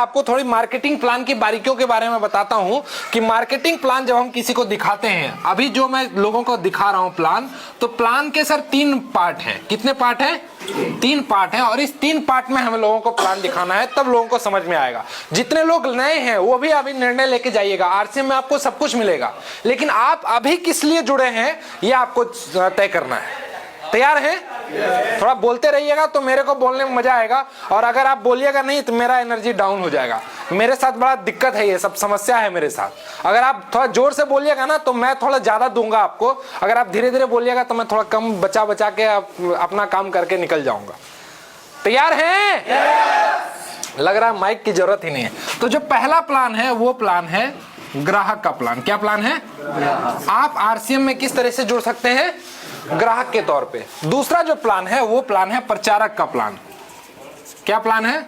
आपको थोड़ी marketing plan की बारीकियों के बारे में बताता हूं कि मार्केटिंग प्लान जब हम किसी को दिखाते हैं, अभी जो मैं लोगों को दिखा रहा हूं प्लान, तो प्लान के सर 3 पार्ट हैं। कितने पार्ट हैं? 3 पार्ट हैं। और इस 3 पार्ट में हमें लोगों को प्लान दिखाना है, तब लोगों को समझ में आएगा। जितने लोग नए हैं वो भी अभी निर्णय लेके जाइएगा। आरसीएम में आपको सब कुछ मिलेगा, लेकिन आप अभी किस लिए जुड़े हैं ये आपको तय करना है। तैयार हैं? थोड़ा बोलते रहिएगा तो मेरे को बोलने में मजा आएगा, और अगर आप बोलिएगा नहीं तो मेरा एनर्जी डाउन हो जाएगा। मेरे साथ बड़ा दिक्कत है, ये सब समस्या है मेरे साथ। अगर आप थोड़ा जोर से बोलिएगा ना तो मैं थोड़ा ज्यादा दूंगा आपको, अगर आप धीरे धीरे बोलिएगा तो मैं थोड़ा कम बचा बचा के अपना काम करके निकल जाऊंगा। तैयार हैं? लग रहा है माइक की जरूरत ही नहीं है। तो जो पहला प्लान है वो प्लान है ग्राहक का प्लान। क्या प्लान है? आप आरसीएम में किस तरह से जुड़ सकते हैं? ग्राहक के तौर पे। दूसरा जो प्लान है वो प्लान है प्रचारक का प्लान। क्या प्लान है?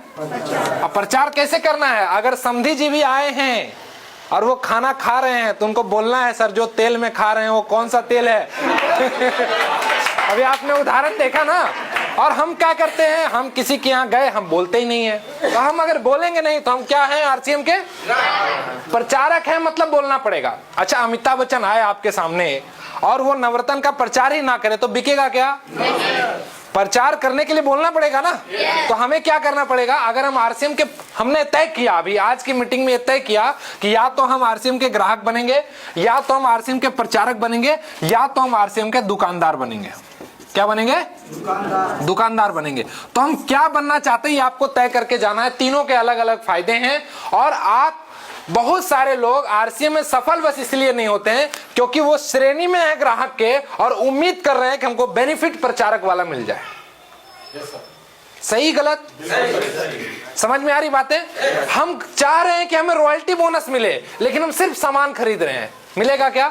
अब प्रचार कैसे करना है? अगर समधी जी भी आए हैं और वो खाना खा रहे हैं तो उनको बोलना है, सर जो तेल में खा रहे हैं वो कौन सा तेल है? अभी आपने उदाहरण देखा ना। और हम क्या करते हैं, हम किसी के यहाँ गए, हम बोलते ही नहीं है। तो हम अगर बोलेंगे नहीं तो हम क्या हैं? आरसीएम के प्रचारक हैं, मतलब बोलना पड़ेगा। अच्छा, अमिताभ बच्चन आए आपके सामने और वो नवरत्न का प्रचार ही ना करे तो बिकेगा क्या? प्रचार करने के लिए बोलना पड़ेगा ना। तो हमें क्या करना पड़ेगा? अगर हम आरसीएम के, हमने तय किया अभी आज की मीटिंग में तय किया कि या तो हम आरसीएम के ग्राहक बनेंगे, या तो हम आरसीएम के प्रचारक बनेंगे, या तो हम आरसीएम के दुकानदार बनेंगे। क्या बनेंगे? दुकानदार बनेंगे। तो हम क्या बनना चाहते हैं ये आपको तय करके जाना है। तीनों के अलग अलग फायदे हैं, और आप बहुत सारे लोग आरसीएम में सफल बस इसलिए नहीं होते हैं क्योंकि वो श्रेणी में है ग्राहक के और उम्मीद कर रहे हैं कि हमको बेनिफिट प्रचारक वाला मिल जाए। सही गलत? समझ में आ रही बातें? हम चाह रहे हैं कि हमें रॉयल्टी बोनस मिले, लेकिन हम सिर्फ सामान खरीद रहे हैं। मिलेगा क्या?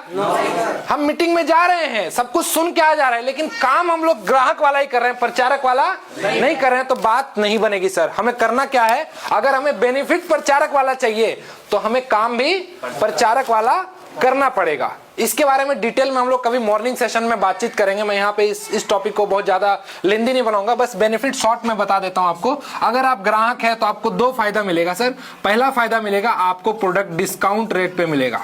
हम मीटिंग में जा रहे हैं, सब कुछ सुन के आ जा रहे हैं, लेकिन काम हम लोग ग्राहक वाला ही कर रहे हैं, प्रचारक वाला नहीं कर रहे हैं, तो बात नहीं बनेगी। सर हमें करना क्या है? अगर हमें बेनिफिट प्रचारक वाला चाहिए तो हमें काम भी प्रचारक वाला करना पड़ेगा। इसके बारे में डिटेल में हम लोग कभी मॉर्निंग सेशन में बातचीत करेंगे। मैं यहाँ पे इस टॉपिक को बहुत ज्यादा लेंदी नहीं बनाऊंगा, बस बेनिफिट शॉर्ट में बता देता हूँ आपको। अगर आप ग्राहक हैं तो आपको 2 फायदा मिलेगा सर। पहला फायदा मिलेगा, आपको प्रोडक्ट डिस्काउंट रेट पे मिलेगा,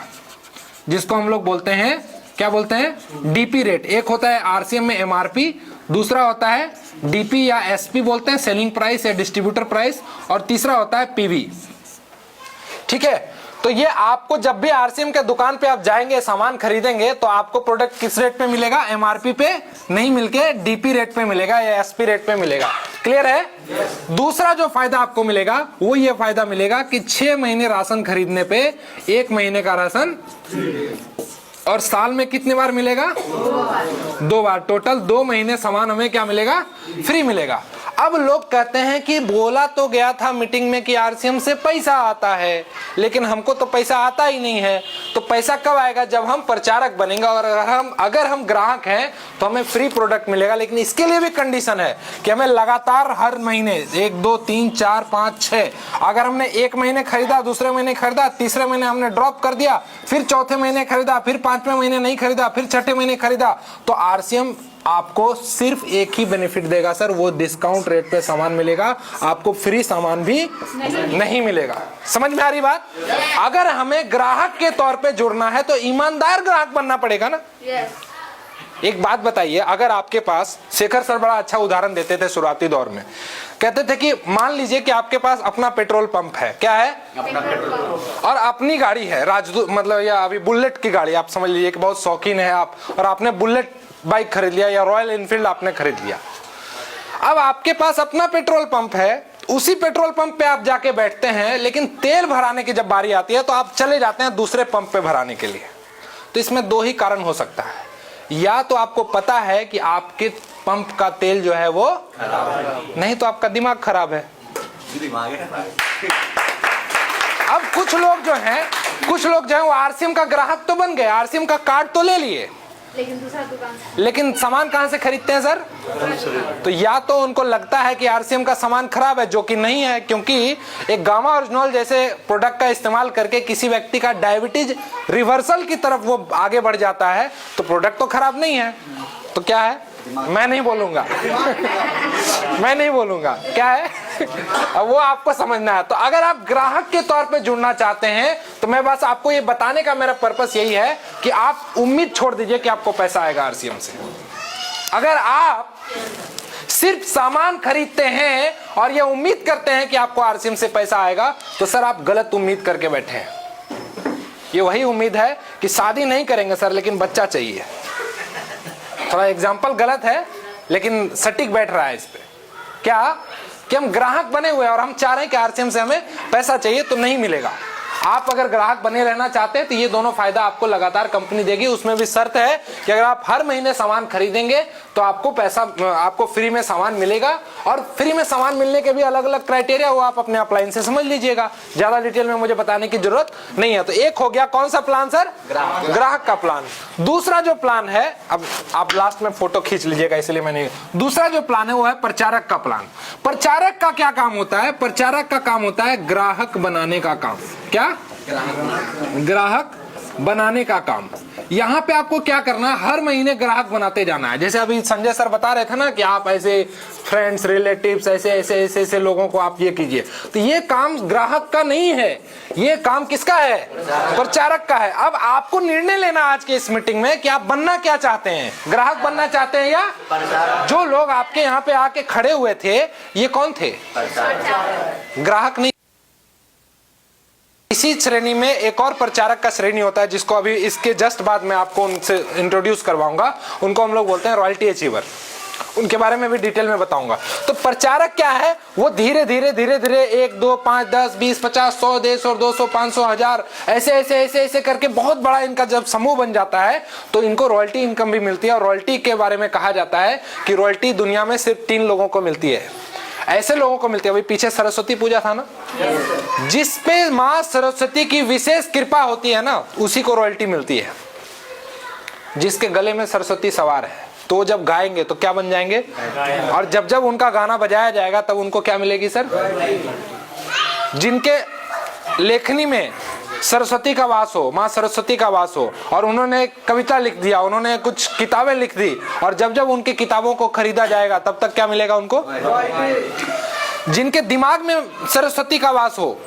जिसको हम लोग बोलते हैं, क्या बोलते हैं? DP rate. एक होता है आरसीएम में एमआरपी, दूसरा होता है डीपी या एसपी बोलते हैं, सेलिंग प्राइस या डिस्ट्रीब्यूटर प्राइस, और तीसरा होता है पीवी। ठीक है? तो ये आपको जब भी आरसीएम के दुकान पे आप जाएंगे, सामान खरीदेंगे, तो आपको प्रोडक्ट किस रेट पे मिलेगा? एमआरपी पे नहीं मिलके डीपी रेट पे मिलेगा या एसपी रेट पे मिलेगा। क्लियर है? दूसरा जो फायदा आपको मिलेगा वो ये फायदा मिलेगा कि 6 महीने राशन खरीदने पे 1 महीने का राशन, और साल में कितने बार मिलेगा? 2 बार। टोटल 2 महीने सामान हमें क्या मिलेगा? फ्री मिलेगा। अब लोग कहते हैं कि बोला तो गया था मीटिंग में कि आरसीएम से पैसा आता है, लेकिन हमको तो पैसा आता ही नहीं है। तो पैसा कब आएगा? जब हम प्रचारक बनेंगे, और अगर हम ग्राहक हैं तो हमें फ्री प्रोडक्ट मिलेगा। लेकिन इसके लिए भी कंडीशन है कि हमें लगातार हर महीने 1 2 3 4 5 6, अगर हमने 1 महीने खरीदा, दूसरे महीने खरीदा, तीसरे महीने हमने ड्रॉप कर दिया, फिर चौथे महीने खरीदा, फिर 5वें महीने नहीं खरीदा, फिर 6ठे महीने खरीदा, तो आरसीएम आपको सिर्फ एक ही बेनिफिट देगा सर, वो डिस्काउंट रेट पे सामान मिलेगा, आपको फ्री सामान भी नहीं मिलेगा। समझ में आ रही बात? अगर हमें ग्राहक के तौर पे जुड़ना है तो ईमानदार ग्राहक बनना पड़ेगा ना। एक बात बताइए, अगर आपके पास, शेखर सर बड़ा अच्छा उदाहरण देते थे शुरुआती दौर में, कहते थे कि मान लीजिए कि आपके पास अपना पेट्रोल पंप है। क्या है? अपना पेट्रोल, और अपनी गाड़ी है राजदूत, मतलब या अभी बुलेट की गाड़ी, आप समझ लीजिए कि बहुत शौकीन है आप, और आपने बुलेट बाइक खरीद लिया या रॉयल एनफील्ड आपने खरीद लिया। अब आपके पास अपना पेट्रोल पंप है, उसी पेट्रोल पंप पे आप जाके बैठते हैं, लेकिन तेल भराने की जब बारी आती है तो आप चले जाते हैं दूसरे पंप पे भराने के लिए। तो इसमें 2 ही कारण हो सकता है, या तो आपको पता है कि आपके पंप का तेल जो है वो नहीं, तो आपका दिमाग खराब है। अब कुछ लोग जो हैं वो आरसीएम का ग्राहक तो बन गए, आरसीएम का कार्ड तो ले लिए, लेकिन दूसरा दुकान, लेकिन सामान कहां से खरीदते हैं सर? तो या तो उनको लगता है कि आरसीएम का सामान खराब है, जो कि नहीं है, क्योंकि एक गामा ओरिजिनल जैसे प्रोडक्ट का इस्तेमाल करके किसी व्यक्ति का डायबिटीज रिवर्सल की तरफ वो आगे बढ़ जाता है, तो प्रोडक्ट तो खराब नहीं है। तो क्या है? मैं नहीं बोलूंगा मैं नहीं बोलूंगा क्या है अब वो आपको समझना है। तो अगर आप ग्राहक के तौर पे जुड़ना चाहते हैं तो मैं बस आपको ये बताने का मेरा पर्पस यही है कि आप उम्मीद छोड़ दीजिए कि आपको पैसा आएगा आरसीएम से। अगर आप सिर्फ सामान खरीदते हैं और ये उम्मीद करते हैं कि आपको आरसीएम से पैसा आएगा तो सर आप गलत उम्मीद करके बैठे हैं। ये वही उम्मीद है कि शादी नहीं करेंगे सर लेकिन बच्चा चाहिए। थोड़ा एग्जाम्पल गलत है लेकिन सटीक बैठ रहा है इस पे। क्या कि हम ग्राहक बने हुए हैं और हम चाह रहे हैं कि आरसीएम से हमें पैसा चाहिए, तो नहीं मिलेगा। आप अगर ग्राहक बने रहना चाहते हैं तो ये दोनों फायदा आपको लगातार कंपनी देगी। उसमें भी शर्त है कि अगर आप हर महीने सामान खरीदेंगे तो आपको पैसा, आपको फ्री में सामान मिलेगा। और फ्री में सामान मिलने के भी अलग अलग क्राइटेरिया, वो आप अपने अपलाइन से समझ लीजिएगा, ज्यादा डिटेल में मुझे बताने की जरूरत नहीं है। तो एक हो गया कौन सा प्लान सर? ग्राहक का प्लान। दूसरा जो प्लान है, अब आप लास्ट में फोटो खींच लीजिएगा इसलिए मैंने, दूसरा जो प्लान है वो है प्रचारक का प्लान। प्रचारक का क्या काम होता है? प्रचारक का काम होता है ग्राहक बनाने का काम। क्या? ग्राहक बनाने का काम। यहाँ पे आपको क्या करना है? हर महीने ग्राहक बनाते जाना है। जैसे अभी संजय सर बता रहे थे ना कि आप ऐसे फ्रेंड्स, रिलेटिव्स, ऐसे लोगों को आप ये कीजिए। तो ये काम ग्राहक का नहीं है, ये काम किसका है? प्रचारक का है। अब आपको निर्णय लेना आज के इस मीटिंग में कि आप बनना क्या चाहते हैं, ग्राहक बनना चाहते हैं या जो लोग आपके यहाँ पे आके खड़े हुए थे ये कौन थे? ग्राहक नहीं। इसी श्रेणी में एक और प्रचारक का श्रेणी होता है जिसको अभी इसके जस्ट बाद मैं आपको उनसे इंट्रोड्यूस करवाऊंगा। उनको हम लोग बोलते हैं रॉयल्टी अचीवर। उनके बारे में भी डिटेल में बताऊंगा। तो प्रचारक क्या है? वो धीरे धीरे 1, 2, 5, 10, 20, 50, 100, 150, 200, 500, 1000 ऐसे करके बहुत बड़ा इनका जब समूह बन जाता है तो इनको रॉयल्टी इनकम भी मिलती है। और रॉयल्टी के बारे में कहा जाता है कि रॉयल्टी दुनिया में सिर्फ 3 लोगों को मिलती है, ऐसे लोगों को मिलती है। अभी पीछे सरस्वती पूजा था ना, जिस पे मां सरस्वती की विशेष कृपा होती है ना, उसी को रॉयल्टी मिलती है। जिसके गले में सरस्वती सवार है तो वो जब गाएंगे तो क्या बन जाएंगे? और जब उनका गाना बजाया जाएगा तब उनको क्या मिलेगी सर? जिनके लेखनी में सरस्वती का वास हो, माँ सरस्वती का वास हो, और उन्होंने कविता लिख दिया, उन्होंने कुछ किताबें लिख दी, और जब उनकी किताबों को खरीदा जाएगा तब तक क्या मिलेगा उनको? जिनके दिमाग में सरस्वती का वास हो,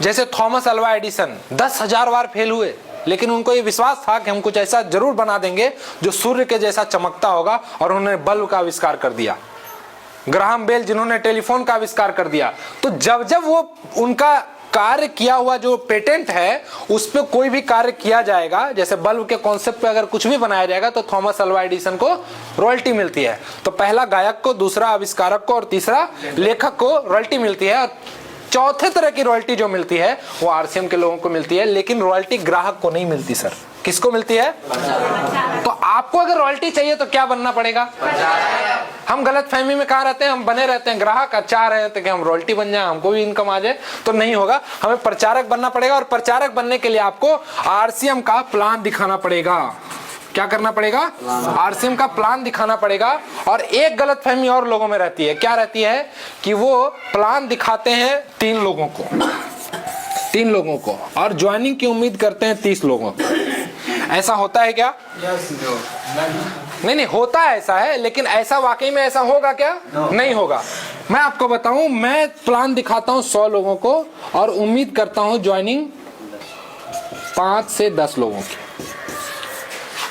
जैसे थॉमस अल्वा एडिसन 10,000 बार फेल हुए लेकिन उनको ये विश्वास था कि हम कुछ ऐसा जरूर बना देंगे जो सूर्य के जैसा चमकता होगा, और उन्होंने बल्ब का आविष्कार कर दिया। ग्राहम बेल जिन्होंने टेलीफोन का आविष्कार कर दिया। तो जब वो उनका कार्य किया हुआ जो पेटेंट है उस पे कोई भी कार्य किया जाएगा, जैसे बल्ब के कॉन्सेप्ट पे अगर कुछ भी बनाया जाएगा तो थॉमस अल्वा एडिसन को रॉयल्टी मिलती है। तो पहला गायक को, दूसरा आविष्कारक को और तीसरा लेखक को रॉयल्टी मिलती है। और चौथे तरह की रॉयल्टी जो मिलती है वो आरसीएम के लोगों को मिलती है, लेकिन रॉयल्टी ग्राहक को नहीं मिलती सर। किसको मिलती है? तो आपको अगर रॉयल्टी चाहिए तो क्या बनना पड़ेगा? हम गलत फहमी में कहाँ रहते हैं? हम बने रहते हैं ग्राहक, चाह रहे थे कि हम रॉयल्टी बन जाए, हमको भी इनकम आ जाए। तो नहीं होगा, हमें प्रचारक बनना पड़ेगा। और प्रचारक बनने के लिए आपको आरसीएम का प्लान दिखाना पड़ेगा। क्या करना पड़ेगा? आरसीएम का प्लान दिखाना पड़ेगा। और एक गलतफहमी और लोगों में रहती है, क्या रहती है? कि वो प्लान दिखाते हैं 3 लोगों को और ज्वाइनिंग की उम्मीद करते हैं 30 लोगों को। ऐसा होता है क्या? नहीं होता है, ऐसा है, लेकिन ऐसा वाकई में ऐसा होगा क्या? नहीं होगा। मैं आपको बताऊं, मैं प्लान दिखाता हूं 100 लोगों को और उम्मीद करता हूं ज्वाइनिंग 5 से 10 लोगों की।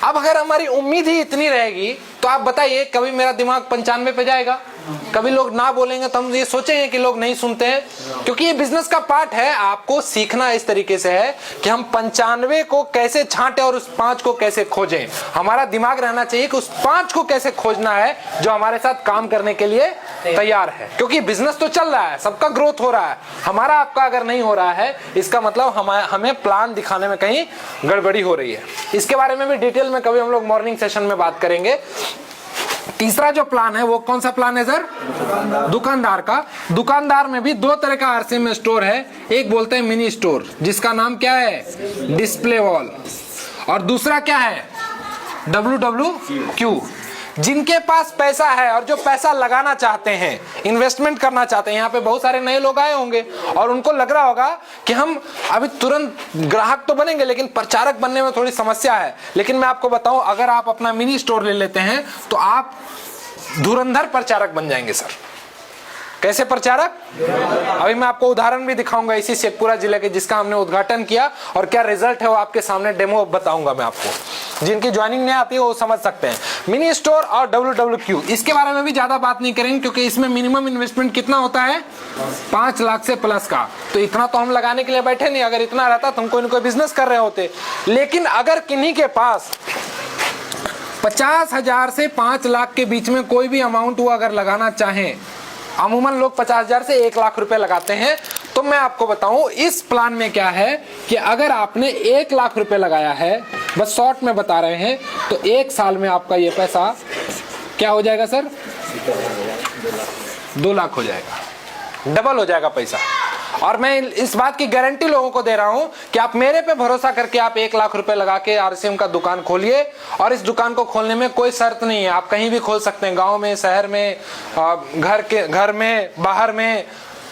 अब अगर हमारी उम्मीद ही इतनी रहेगी तो आप बताइए, कभी मेरा दिमाग 95 पे जाएगा? कभी लोग ना बोलेंगे तो हम ये सोचेंगे कि लोग नहीं सुनते हैं, क्योंकि ये बिजनेस का पार्ट है। आपको सीखना इस तरीके से है कि हम 95 को कैसे छांटे और उस 5 को कैसे खोजें। हमारा दिमाग रहना चाहिए कि उस 5 को कैसे खोजना है जो हमारे साथ काम करने के लिए तैयार है, क्योंकि बिजनेस तो चल रहा है, सबका ग्रोथ हो रहा है। हमारा आपका अगर नहीं हो रहा है, इसका मतलब हमें प्लान दिखाने में कहीं गड़बड़ी हो रही है। इसके बारे में भी डिटेल में कभी हम लोग मॉर्निंग सेशन में बात करेंगे। तीसरा जो प्लान है वो कौन सा प्लान है सर? दुकानदार का। दुकानदार में भी 2 तरह का आरसीएम में स्टोर है। एक बोलते हैं मिनी स्टोर, जिसका नाम क्या है? Display wall. और दूसरा क्या है? WWQ। जिनके पास पैसा है और जो पैसा लगाना चाहते हैं, इन्वेस्टमेंट करना चाहते हैं। यहाँ पे बहुत सारे नए लोग आए होंगे और उनको लग रहा होगा कि हम अभी तुरंत ग्राहक तो बनेंगे लेकिन प्रचारक बनने में थोड़ी समस्या है। लेकिन मैं आपको बताऊं, अगर आप अपना मिनी स्टोर ले लेते हैं तो आप धुरंधर प्रचारक बन जाएंगे सर। कैसे प्रचारक? अभी मैं आपको उदाहरण भी दिखाऊंगा इसी शेखपुरा जिले के, जिसका हमने उद्घाटन किया और क्या रिजल्ट है वो आपके सामने डेमो बताऊंगा मैं आपको। जिनकी ज्वाइनिंग नहीं आती है वो समझ सकते हैं। मिनी स्टोर और WWQ, इसके बारे में भी ज्यादा बात नहीं करेंगे क्योंकि इसमें मिनिमम इन्वेस्टमेंट कितना होता है? 5 लाख से प्लस का। तो इतना तो हम लगाने के लिए बैठे नहीं, अगर इतना रहता तो हम कोई ना कोई बिजनेस कर रहे होते। लेकिन अगर किन्हीं के पास 50,000 से 5 लाख के बीच में कोई भी अमाउंट वो अगर लगाना चाहें, अमूमन लोग 50,000 से 1 लाख रुपए लगाते हैं, तो मैं आपको बताऊं इस प्लान में क्या है कि अगर आपने 1 लाख रुपए लगाया है, बस शॉर्ट में बता रहे हैं, तो 1 साल में आपका ये पैसा क्या हो जाएगा सर? 2 लाख हो जाएगा, डबल हो जाएगा पैसा। और मैं इस बात की गारंटी लोगों को दे रहा हूं कि आप मेरे पे भरोसा करके आप 1 लाख रुपए लगा के RCM का दुकान खोलिए। और इस दुकान को खोलने में कोई शर्त नहीं है, आप कहीं भी खोल सकते हैं, गांव में, शहर में, घर में, बाहर में,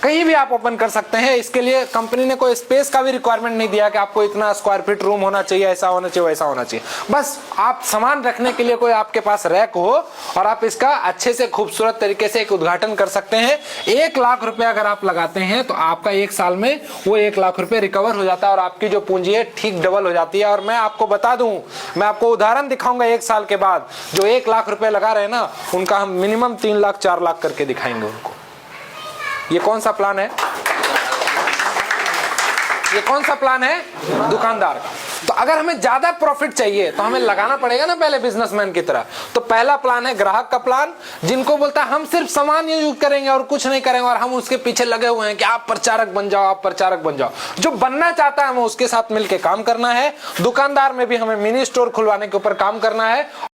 कहीं भी आप ओपन कर सकते हैं। इसके लिए कंपनी ने कोई स्पेस का भी रिक्वायरमेंट नहीं दिया कि आपको इतना स्क्वायर फीट रूम होना चाहिए, ऐसा होना चाहिए, वैसा होना चाहिए। बस आप सामान रखने के लिए कोई आपके पास रैक हो और आप इसका अच्छे से खूबसूरत तरीके से एक उद्घाटन कर सकते हैं। 1 लाख रुपए अगर आप लगाते हैं तो आपका 1 साल में वो 1 लाख रुपए रिकवर हो जाता है और आपकी जो पूंजी है ठीक डबल हो जाती है। और मैं आपको बता दूं, मैं आपको उदाहरण दिखाऊंगा 1 साल के बाद, जो 1 लाख रुपए लगा रहे हैं ना, उनका हम मिनिमम 3 लाख 4 लाख करके दिखाएंगे उनको। ये कौन सा प्लान है? ये कौन सा प्लान है? दुकानदार का। तो अगर हमें ज्यादा प्रॉफिट चाहिए तो हमें लगाना पड़ेगा ना पहले बिजनेसमैन की तरह। तो पहला प्लान है ग्राहक का प्लान, जिनको बोलता है हम सिर्फ सामान यूज करेंगे और कुछ नहीं करेंगे, और हम उसके पीछे लगे हुए हैं कि आप प्रचारक बन जाओ, आप प्रचारक बन जाओ। जो बनना चाहता है हमें उसके साथ मिलकर काम करना है। दुकानदार में भी हमें मिनी स्टोर खुलवाने के ऊपर काम करना है।